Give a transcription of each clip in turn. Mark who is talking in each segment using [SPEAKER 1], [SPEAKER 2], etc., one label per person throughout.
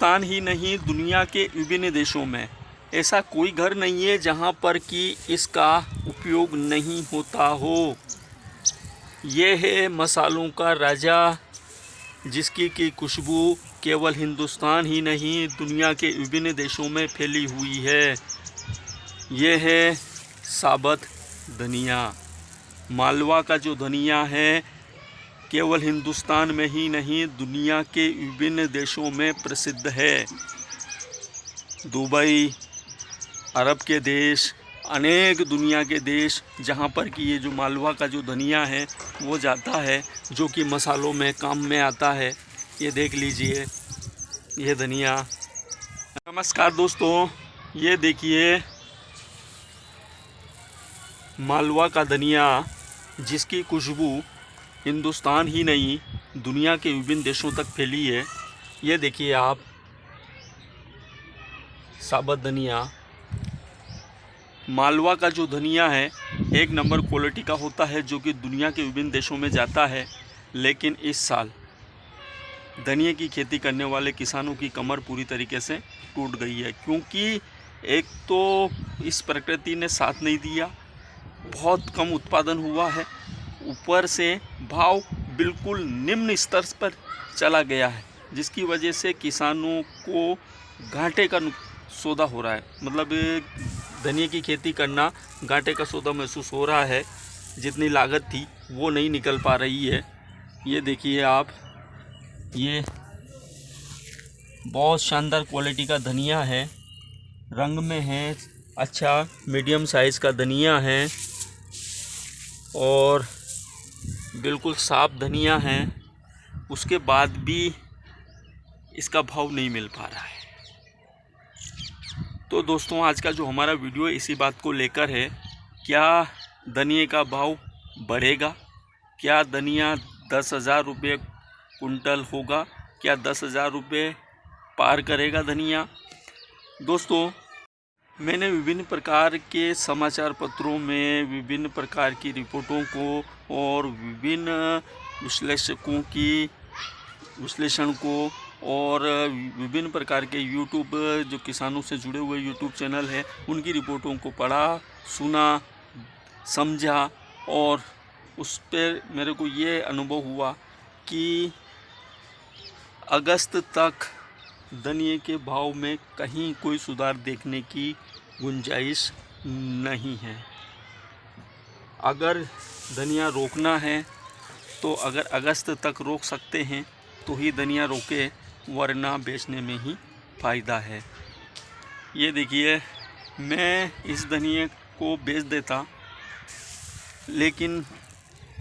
[SPEAKER 1] हिंदुस्तान ही नहीं दुनिया के विभिन्न देशों में ऐसा कोई घर नहीं है जहां पर कि इसका उपयोग नहीं होता हो। ये है मसालों का राजा, जिसकी की खुशबू केवल हिंदुस्तान ही नहीं दुनिया के विभिन्न देशों में फैली हुई है। ये है साबत धनिया। मालवा का जो धनिया है केवल हिंदुस्तान में ही नहीं दुनिया के विभिन्न देशों में प्रसिद्ध है। दुबई, अरब के देश, अनेक दुनिया के देश जहाँ पर कि ये जो मालवा का जो धनिया है वो जाता है, जो कि मसालों में काम में आता है। ये देख लीजिए ये धनिया। नमस्कार दोस्तों, ये देखिए मालवा का धनिया, जिसकी खुशबू हिंदुस्तान ही नहीं दुनिया के विभिन्न देशों तक फैली है। ये देखिए आप, साबत धनिया। मालवा का जो धनिया है एक नंबर क्वालिटी का होता है, जो कि दुनिया के विभिन्न देशों में जाता है। लेकिन इस साल धनिया की खेती करने वाले किसानों की कमर पूरी तरीके से टूट गई है, क्योंकि एक तो इस प्रकृति ने साथ नहीं दिया, बहुत कम उत्पादन हुआ है, ऊपर से भाव बिल्कुल निम्न स्तर पर चला गया है, जिसकी वजह से किसानों को घाटे का सौदा हो रहा है। मतलब धनिया की खेती करना घाटे का सौदा महसूस हो रहा है। जितनी लागत थी वो नहीं निकल पा रही है। ये देखिए आप, ये बहुत शानदार क्वालिटी का धनिया है, रंग में है अच्छा, मीडियम साइज़ का धनिया है और बिल्कुल साफ धनिया है। उसके बाद भी इसका भाव नहीं मिल पा रहा है। तो दोस्तों, आज का जो हमारा वीडियो इसी बात को लेकर है, क्या धनिया का भाव बढ़ेगा? क्या धनिया 10,000 रुपये कुंटल होगा? क्या 10,000 रुपये पार करेगा धनिया? दोस्तों, मैंने विभिन्न प्रकार के समाचार पत्रों में विभिन्न प्रकार की रिपोर्टों को और विभिन्न विश्लेषकों की विश्लेषण को और विभिन्न प्रकार के यूट्यूब जो किसानों से जुड़े हुए यूट्यूब चैनल हैं उनकी रिपोर्टों को पढ़ा, सुना, समझा और उस पर मेरे को ये अनुभव हुआ कि अगस्त तक धनिया के भाव में कहीं कोई सुधार देखने की गुंजाइश नहीं है। अगर धनिया रोकना है तो अगर अगस्त तक रोक सकते हैं तो ही धनिया रोके, वरना बेचने में ही फ़ायदा है। ये देखिए, मैं इस धनिया को बेच देता, लेकिन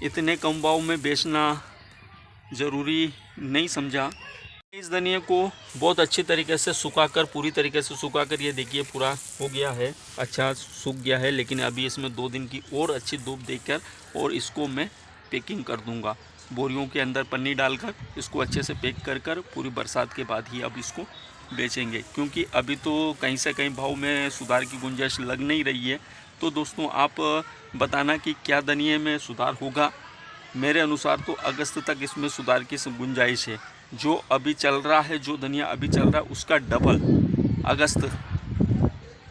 [SPEAKER 1] इतने कम भाव में बेचना ज़रूरी नहीं समझा। इस धनिया को बहुत अच्छी तरीके से सुखाकर, पूरी तरीके से सुखाकर, ये देखिए पूरा हो गया है, अच्छा सूख गया है। लेकिन अभी इसमें 2 दिन की और अच्छी धूप देकर और इसको मैं पैकिंग कर दूंगा। बोरियों के अंदर पन्नी डालकर इसको अच्छे से पैक कर कर पूरी बरसात के बाद ही अब इसको बेचेंगे, क्योंकि अभी तो कहीं से कहीं भाव में सुधार की गुंजाइश लग नहीं रही है। तो दोस्तों, आप बताना कि क्या धनिया में सुधार होगा? मेरे अनुसार तो अगस्त तक इसमें सुधार की गुंजाइश है। जो अभी चल रहा है, जो धनिया अभी चल रहा है उसका डबल अगस्त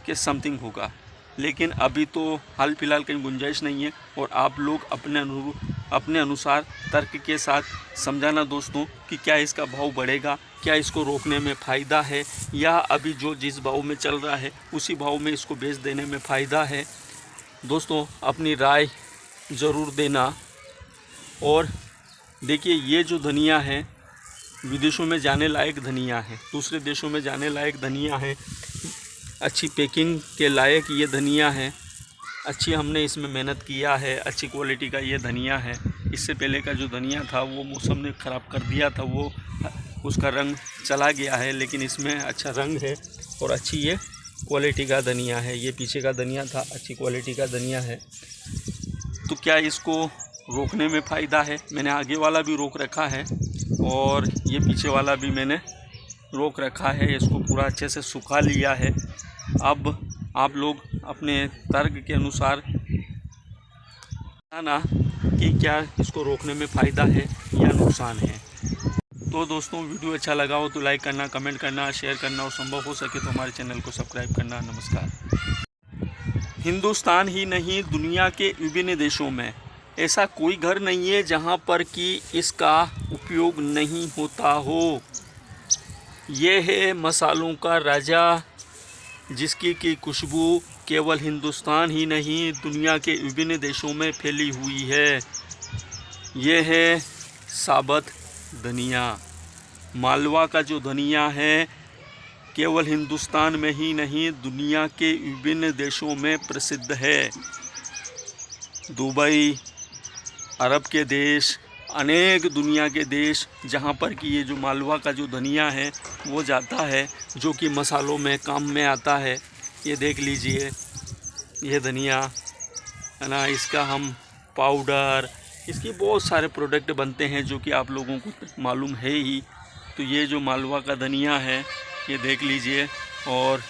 [SPEAKER 1] के समथिंग होगा। लेकिन अभी तो हाल फिलहाल कहीं गुंजाइश नहीं है। और आप लोग अपने अनुसार तर्क के साथ समझाना दोस्तों कि क्या इसका भाव बढ़ेगा, क्या इसको रोकने में फ़ायदा है, या अभी जो जिस भाव में चल रहा है उसी भाव में इसको बेच देने में फ़ायदा है। दोस्तों, अपनी राय ज़रूर देना। और देखिए, ये जो धनिया है विदेशों में जाने लायक धनिया है, दूसरे देशों में जाने लायक धनिया है, अच्छी पैकिंग के लायक ये धनिया है। अच्छी हमने इसमें मेहनत किया है, अच्छी क्वालिटी का ये धनिया है। इससे पहले का जो धनिया था वो मौसम ने ख़राब कर दिया था, वो उसका रंग चला गया है, लेकिन इसमें अच्छा रंग है और अच्छी ये क्वालिटी का धनिया है। ये पीछे का धनिया था, अच्छी क्वालिटी का धनिया है। तो क्या इसको रोकने में फ़ायदा है? मैंने आगे वाला भी रोक रखा है और ये पीछे वाला भी मैंने रोक रखा है। इसको पूरा अच्छे से सुखा लिया है। अब आप लोग अपने तर्क के अनुसार बताना कि क्या इसको रोकने में फ़ायदा है या नुकसान है। तो दोस्तों वीडियो अच्छा लगा हो तो लाइक करना, कमेंट करना, शेयर करना और संभव हो सके तो हमारे चैनल को सब्सक्राइब करना। नमस्कार। हिंदुस्तान ही नहीं, दुनिया के विभिन्न देशों में ऐसा कोई घर नहीं है जहां पर कि इसका उपयोग नहीं होता हो। ये है मसालों का राजा, जिसकी की खुशबू केवल हिंदुस्तान ही नहीं दुनिया के विभिन्न देशों में फैली हुई है। ये है साबत धनिया। मालवा का जो धनिया है केवल हिंदुस्तान में ही नहीं दुनिया के विभिन्न देशों में प्रसिद्ध है। दुबई, अरब के देश, अनेक दुनिया के देश जहाँ पर कि ये जो मालवा का जो धनिया है वो जाता है, जो कि मसालों में काम में आता है। ये देख लीजिए, ये धनिया है ना, इसका हम पाउडर, इसकी बहुत सारे प्रोडक्ट बनते हैं जो कि आप लोगों को मालूम है ही। तो ये जो मालवा का धनिया है ये देख लीजिए, और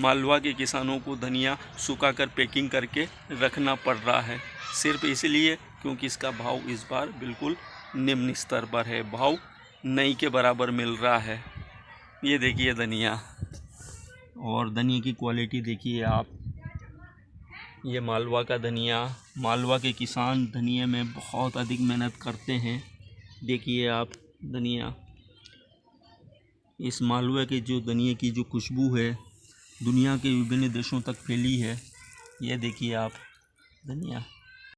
[SPEAKER 1] मालवा के किसानों को धनिया सुखाकर पैकिंग करके रखना पड़ रहा है, सिर्फ इसलिए क्योंकि इसका भाव इस बार बिल्कुल निम्न स्तर पर है, भाव नहीं के बराबर मिल रहा है। ये देखिए धनिया, और धनिया की क्वालिटी देखिए आप। ये मालवा का धनिया, मालवा के किसान धनिया में बहुत अधिक मेहनत करते हैं। देखिए आप धनिया, इस मालवा के जो धनिया की जो खुशबू है दुनिया के विभिन्न देशों तक फैली है। ये देखिए आप धनिया।